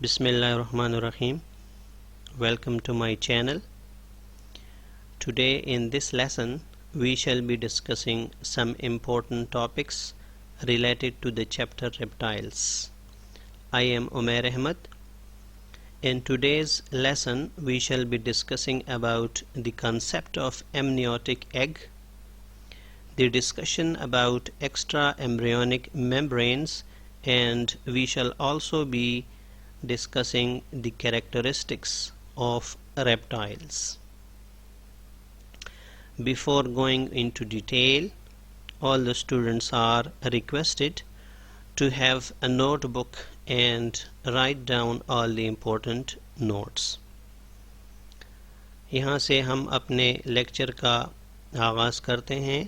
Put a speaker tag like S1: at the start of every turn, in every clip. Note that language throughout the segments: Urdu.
S1: Bismillahirrahmanirrahim. Welcome to my channel. Today in this lesson we shall be discussing some important topics related to the chapter reptiles. I am Umair Ahmed. In today's lesson we shall be discussing about the concept of amniotic egg, the discussion about extra embryonic membranes, and we shall also be discussing the characteristics of reptiles. Before going into detail, all the students are requested to have a notebook and write down all the important notes. یہاں سے ہم اپنے لیکچر کا آغاز کرتے ہیں.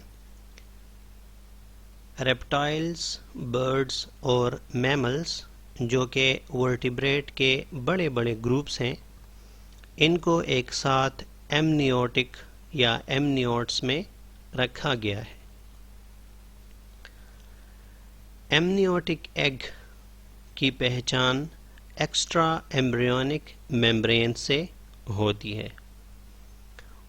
S1: ریپٹائلز، برڈز اور میملز جو کہ ورٹیبریٹ کے بڑے بڑے گروپس ہیں، ان کو ایک ساتھ ایمنیوٹک یا ایمنیوٹس میں رکھا گیا ہے. ایمنیوٹک ایگ کی پہچان ایکسٹرا ایمبریونک میمبرین سے ہوتی ہے.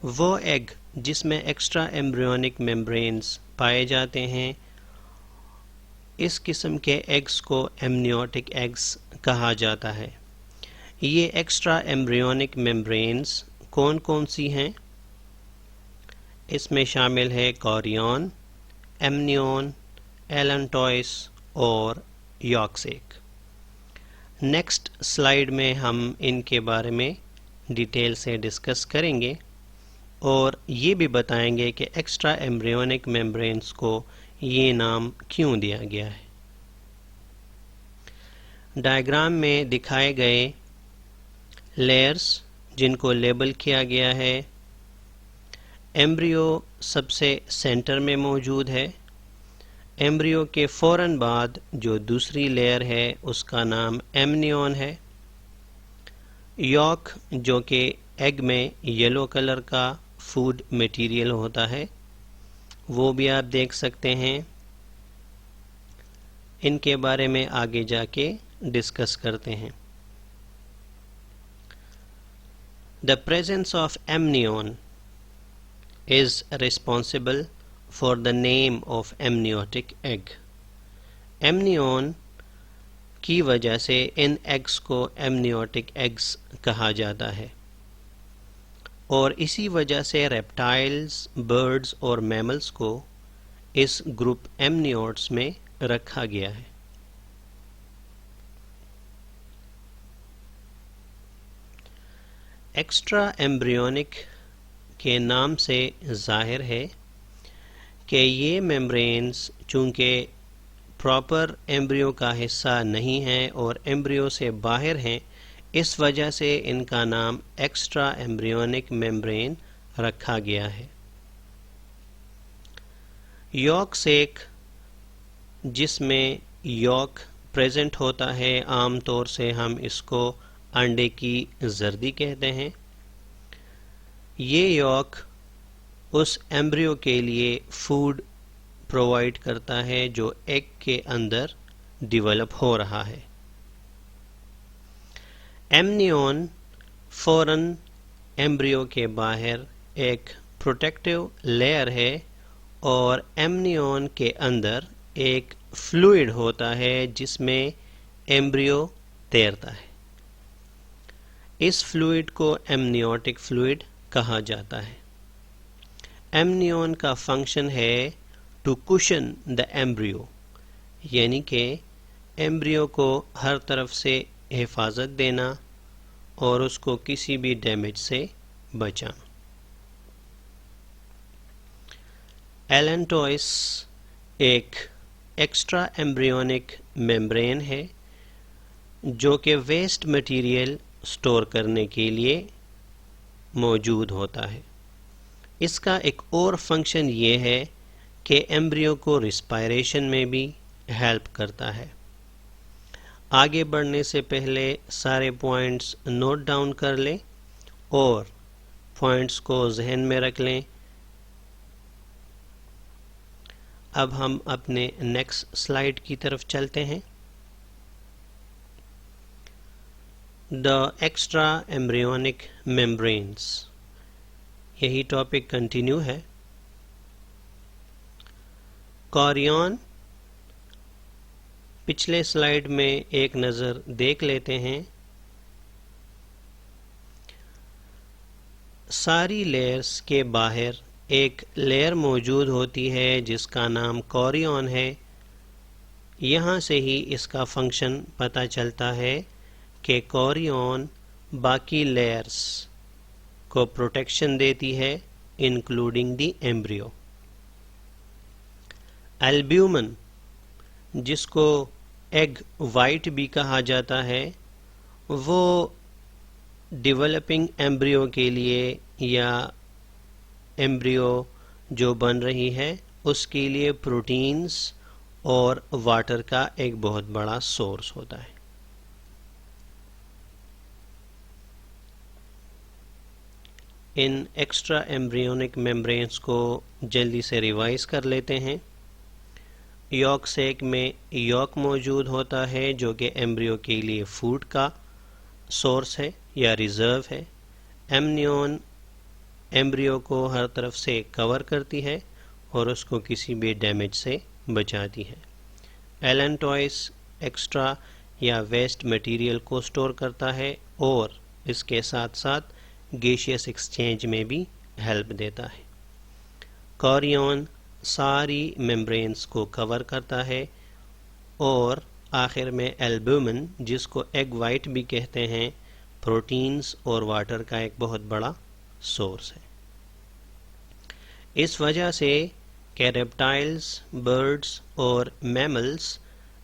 S1: وہ ایگ جس میں ایکسٹرا ایمبریونک میمبرینز پائے جاتے ہیں، اس قسم کے ایگز کو ایمنیوٹک ایگز کہا جاتا ہے. یہ ایکسٹرا ایمبریونک میمبرینز کون کون سی ہیں؟ اس میں شامل ہے کاریون، ایمنیون، ایلنٹوئس اور یاکسیک. نیکسٹ سلائیڈ میں ہم ان کے بارے میں ڈیٹیل سے ڈسکس کریں گے اور یہ بھی بتائیں گے کہ ایکسٹرا ایمبریونک میمبرینز کو یہ نام کیوں دیا گیا ہے. ڈائیگرام میں دکھائے گئے لیئرز جن کو لیبل کیا گیا ہے، ایمبریو سب سے سینٹر میں موجود ہے. ایمبریو کے فوراً بعد جو دوسری لیئر ہے اس کا نام ایمنیون ہے. یوک جو کہ ایگ میں یلو کلر کا فوڈ میٹیریل ہوتا ہے، وہ بھی آپ دیکھ سکتے ہیں. ان کے بارے میں آگے جا کے ڈسکس کرتے ہیں. The presence of amnion is responsible for the name of amniotic egg. Amnion کی وجہ سے ان ایگز کو amniotic eggs کہا جاتا ہے، اور اسی وجہ سے ریپٹائلز، برڈز اور میملز کو اس گروپ ایمنیوٹس میں رکھا گیا ہے. ایکسٹرا ایمبریونک کے نام سے ظاہر ہے کہ یہ میمبرینز چونکہ پراپر ایمبریو کا حصہ نہیں ہیں اور ایمبریو سے باہر ہیں، اس وجہ سے ان کا نام ایکسٹرا ایمبریونک میمبرین رکھا گیا ہے. یوک سیک جس میں یوک پریزنٹ ہوتا ہے، عام طور سے ہم اس کو انڈے کی زردی کہتے ہیں. یہ یوک اس ایمبریو کے لیے فوڈ پرووائڈ کرتا ہے جو ایگ کے اندر ڈیولپ ہو رہا ہے. ایمنیون فوراً ایمبریو کے باہر ایک پروٹیکٹیو لیئر ہے اور ایمنیون کے اندر ایک فلوئڈ ہوتا ہے جس میں ایمبریو تیرتا ہے. اس فلوئڈ کو ایمنیوٹک فلوئڈ کہا جاتا ہے. ایمنیون کا فنکشن ہے ٹو کوشن دا ایمبریو، یعنی کہ ایمبریو کو ہر طرف سے حفاظت دینا اور اس کو کسی بھی ڈیمیج سے بچانا. ایلنٹوئس ایک ایکسٹرا ایمبریونک میمبرین ہے جو کہ ویسٹ مٹیریل سٹور کرنے کے لیے موجود ہوتا ہے. اس کا ایک اور فنکشن یہ ہے کہ ایمبریو کو ریسپائریشن میں بھی ہیلپ کرتا ہے. آگے بڑھنے سے پہلے سارے پوائنٹس نوٹ ڈاؤن کر لیں اور پوائنٹس کو ذہن میں رکھ لیں. اب ہم اپنے نیکسٹ سلائیڈ کی طرف چلتے ہیں. the extra embryonic membranes. یہی ٹاپک کنٹینیو ہے. کاریون پچھلے سلائیڈ میں ایک نظر دیکھ لیتے ہیں. ساری لیئرز کے باہر ایک لیئر موجود ہوتی ہے جس کا نام کاریون ہے. یہاں سے ہی اس کا فنکشن پتہ چلتا ہے کہ کاریون باقی لیئرز کو پروٹیکشن دیتی ہے انکلوڈنگ دی ایمبریو. البیومن جس کو ایگ وائٹ بھی کہا جاتا ہے وہ ڈیولپنگ ایمبریو کے لیے یا ایمبریو جو بن رہی ہے اس کے لیے پروٹینز اور واٹر کا ایک بہت بڑا سورس ہوتا ہے. ان ایکسٹرا ایمبریونک میمبرینز کو جلدی سے ریوائز کر لیتے ہیں. یوک سیک میں یوک موجود ہوتا ہے جو کہ ایمبریو کے لیے فوڈ کا سورس ہے یا ریزرو ہے. ایمنیون ایمبریو کو ہر طرف سے کور کرتی ہے اور اس کو کسی بھی ڈیمیج سے بچاتی ہے. ایلنٹوائس ایکسٹرا یا ویسٹ مٹیریل کو سٹور کرتا ہے اور اس کے ساتھ ساتھ گیشیس ایکسچینج میں بھی ہیلپ دیتا ہے. کاریون ساری ممبرینز کو کور کرتا ہے اور آخر میں البومن جس کو ایگ وائٹ بھی کہتے ہیں پروٹینز اور واٹر کا ایک بہت بڑا سورس ہے. اس وجہ سے کہ ریپٹائلز، برڈز اور میملز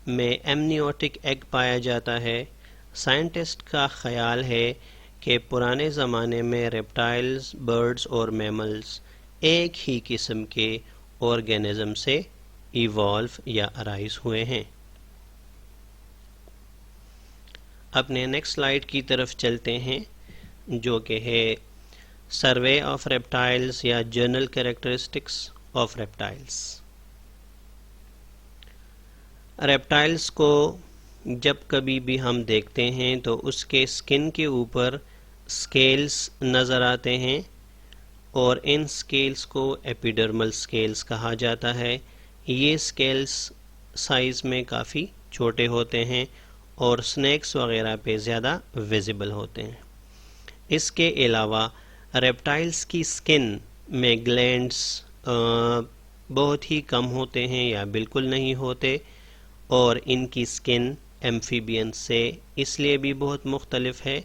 S1: میں ایمنیوٹک ایگ پایا جاتا ہے، سائنٹسٹ کا خیال ہے کہ پرانے زمانے میں ریپٹائلز، برڈز اور میملز ایک ہی قسم کے آرگینزم سے ایوالو یا ارائز ہوئے ہیں. اپنے نیکسٹ سلائیڈ کی طرف چلتے ہیں جو کہ ہے سروے آف ریپٹائلز یا general characteristics of reptiles. Reptiles کو جب کبھی بھی ہم دیکھتے ہیں تو اس کے اسکن کے اوپر اسکیلز نظر آتے ہیں اور ان اسکیلز کو ایپیڈرمل اسکیلز کہا جاتا ہے. یہ اسکیلز سائز میں کافی چھوٹے ہوتے ہیں اور سنیکس وغیرہ پہ زیادہ ویزیبل ہوتے ہیں. اس کے علاوہ ریپٹائلز کی اسکن میں گلینڈز بہت ہی کم ہوتے ہیں یا بالکل نہیں ہوتے اور ان کی اسکن ایمفیبینس سے اس لیے بھی بہت مختلف ہے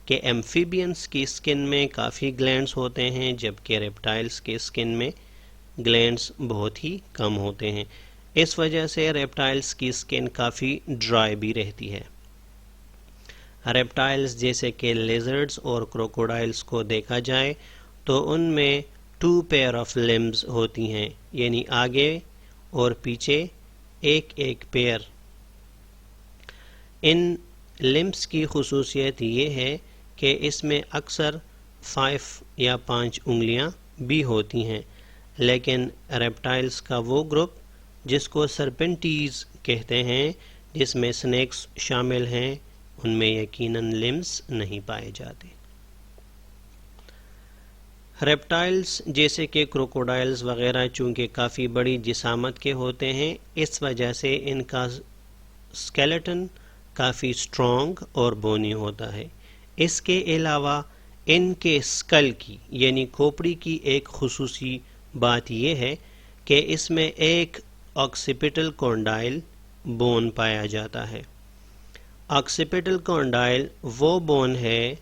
S1: کہ ایمفیبینس کی اسکن میں کافی گلینڈز ہوتے ہیں جبکہ ریپٹائلز کے اسکن میں گلینڈز بہت ہی کم ہوتے ہیں. اس وجہ سے ریپٹائلز کی اسکن کافی ڈرائی بھی رہتی ہے. ریپٹائلز جیسے کہ لیزرڈز اور کروکوڈائلز کو دیکھا جائے تو ان میں 2 پیئر آف لمبز ہوتی ہیں یعنی آگے اور پیچھے ایک ایک پیئر. ان لمبس کی خصوصیت یہ ہے کہ اس میں اکثر 5 یا 5 انگلیاں بھی ہوتی ہیں، لیکن ریپٹائلز کا وہ گروپ جس کو سرپنٹیز کہتے ہیں جس میں سنیکس شامل ہیں ان میں یقیناً لمبس نہیں پائے جاتے. ریپٹائلز جیسے کہ کروکوڈائلز وغیرہ چونکہ کافی بڑی جسامت کے ہوتے ہیں اس وجہ سے ان کا اسکیلیٹن کافی سٹرونگ اور بونی ہوتا ہے. اس کے علاوہ ان کے اسکل کی یعنی کھوپڑی کی ایک خصوصی بات یہ ہے کہ اس میں ایک آکسیپیٹل کونڈائل بون پایا جاتا ہے. آکسیپیٹل کونڈائل وہ بون ہے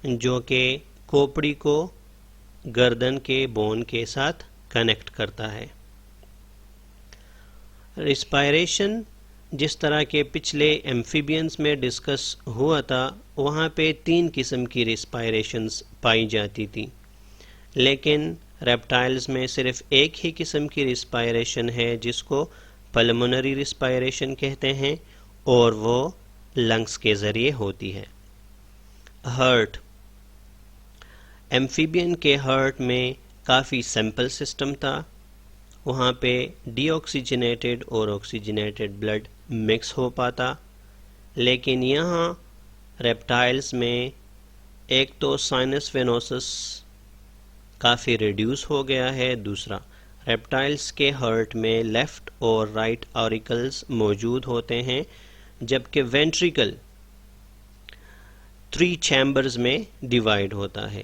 S1: جو کہ کھوپڑی کو گردن کے بون کے ساتھ کنیکٹ کرتا ہے. ریسپائریشن جس طرح کے پچھلے ایمفیبینز میں ڈسکس ہوا تھا وہاں پہ 3 قسم کی ریسپائریشنز پائی جاتی تھی، لیکن ریپٹائلز میں صرف ایک ہی قسم کی ریسپائریشن ہے جس کو پلمونری ریسپائریشن کہتے ہیں اور وہ لنگس کے ذریعے ہوتی ہے. ہارٹ، ایمفیبین کے ہارٹ میں کافی سمپل سسٹم تھا، وہاں پہ ڈی آکسیجنیٹڈ اور آکسیجنیٹڈ بلڈ مکس ہو پاتا، لیکن یہاں ریپٹائلز میں ایک تو سائنس وینوسس کافی ریڈیوس ہو گیا ہے، دوسرا ریپٹائلز کے ہارٹ میں لیفٹ اور رائٹ آریکلز موجود ہوتے ہیں، جبکہ وینٹریکل 3 چیمبرز میں ڈیوائیڈ ہوتا ہے۔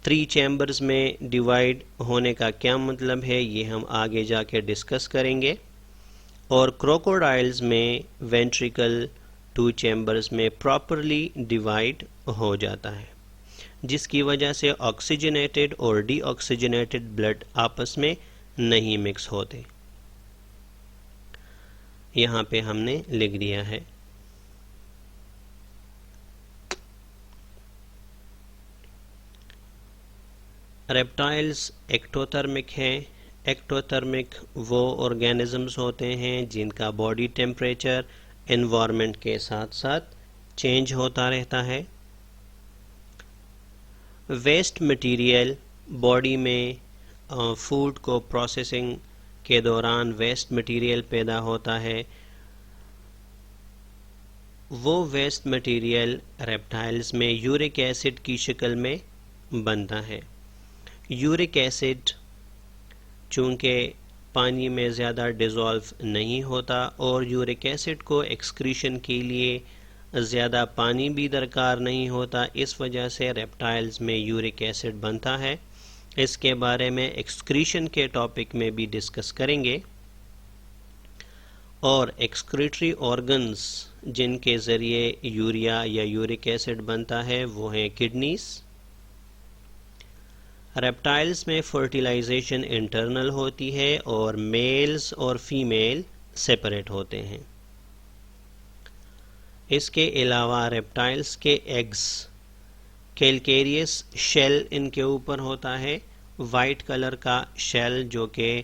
S1: 3 چیمبرز میں ڈیوائیڈ ہونے کا کیا مطلب ہے، یہ ہم آگے جا کے ڈسکس کریں گے۔ اور کروکوڈائلز میں وینٹریکل 2 چیمبرز میں پراپرلی ڈیوائیڈ ہو جاتا ہے، جس کی وجہ سے آکسیجنیٹڈ اور ڈی آکسیجنیٹڈ بلڈ آپس میں نہیں مکس ہوتے۔ یہاں پہ ہم نے لکھ دیا ہے۔ ریپٹائلز ایکٹوترمک ہیں۔ ایکٹوترمک وہ آرگینزمز ہوتے ہیں جن کا باڈی ٹیمپریچر انوائرمنٹ کے ساتھ ساتھ چینج ہوتا رہتا ہے۔ ویسٹ مٹیریل باڈی میں فوڈ کو پروسیسنگ کے دوران ویسٹ مٹیریل پیدا ہوتا ہے، وہ ویسٹ مٹیریل ریپٹائلز میں یورک ایسڈ کی شکل میں بنتا ہے۔ یورک ایسڈ چونکہ پانی میں زیادہ ڈیزولو نہیں ہوتا اور یورک ایسڈ کو ایکسکریشن کے لیے زیادہ پانی بھی درکار نہیں ہوتا، اس وجہ سے ریپٹائلز میں یورک ایسڈ بنتا ہے۔ اس کے بارے میں ایکسکریشن کے ٹاپک میں بھی ڈسکس کریں گے۔ اور ایکسکریٹری آرگنز جن کے ذریعے یوریا یا یورک ایسڈ بنتا ہے وہ ہیں کڈنیز۔ ریپٹائلز میں فرٹیلائزیشن انٹرنل ہوتی ہے اور میلز اور فیمیل سیپریٹ ہوتے ہیں۔ اس کے علاوہ ریپٹائلز کے ایگز کیلکیریس شیل ان کے اوپر ہوتا ہے، وائٹ کلر کا شیل جو کہ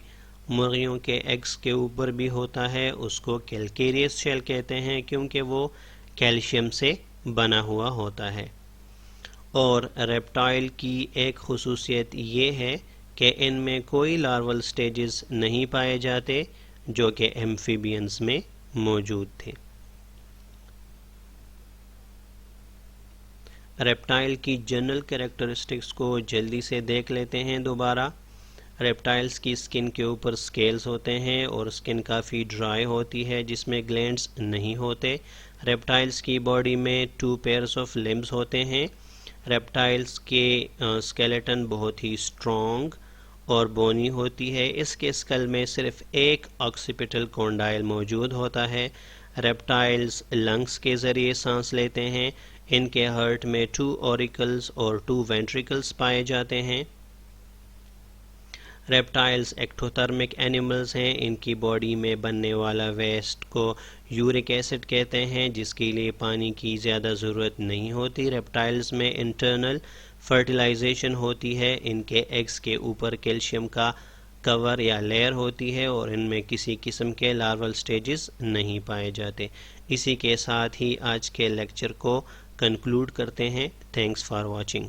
S1: مرغیوں کے ایگز کے اوپر بھی ہوتا ہے، اس کو کیلکیریس شیل کہتے ہیں کیونکہ وہ کیلشیم سے بنا ہوا ہوتا ہے۔ اور ریپٹائل کی ایک خصوصیت یہ ہے کہ ان میں کوئی لارول سٹیجز نہیں پائے جاتے جو کہ ایمفیبینز میں موجود تھے۔ ریپٹائل کی جنرل کریکٹرسٹکس کو جلدی سے دیکھ لیتے ہیں دوبارہ۔ ریپٹائلز کی سکن کے اوپر سکیلز ہوتے ہیں اور سکن کافی ڈرائی ہوتی ہے جس میں گلینڈز نہیں ہوتے۔ ریپٹائلز کی باڈی میں 2 پیئرز آف لمبز ہوتے ہیں۔ ریپٹائلز کے اسکیلیٹن بہت ہی اسٹرانگ اور بونی ہوتی ہے۔ اس کے اسکل میں صرف ایک آکسیپیٹل کونڈائل موجود ہوتا ہے۔ ریپٹائلز لنگز کے ذریعے سانس لیتے ہیں۔ ان کے ہارٹ میں 2 اوریکلز اور 2 وینٹریکلز پائے جاتے ہیں۔ ریپٹائلز ایکٹوترمک اینیملز ہیں۔ ان کی باڈی میں بننے والا ویسٹ کو یورک ایسڈ کہتے ہیں جس کے لیے پانی کی زیادہ ضرورت نہیں ہوتی۔ ریپٹائلز میں انٹرنل فرٹیلائزیشن ہوتی ہے۔ ان کے ایگز کے اوپر کیلشیم کا کور یا لیئر ہوتی ہے اور ان میں کسی قسم کے لارول سٹیجز نہیں پائے جاتے۔ اسی کے ساتھ ہی آج کے لیکچر کو کنکلوڈ کرتے ہیں۔ Thanks for watching.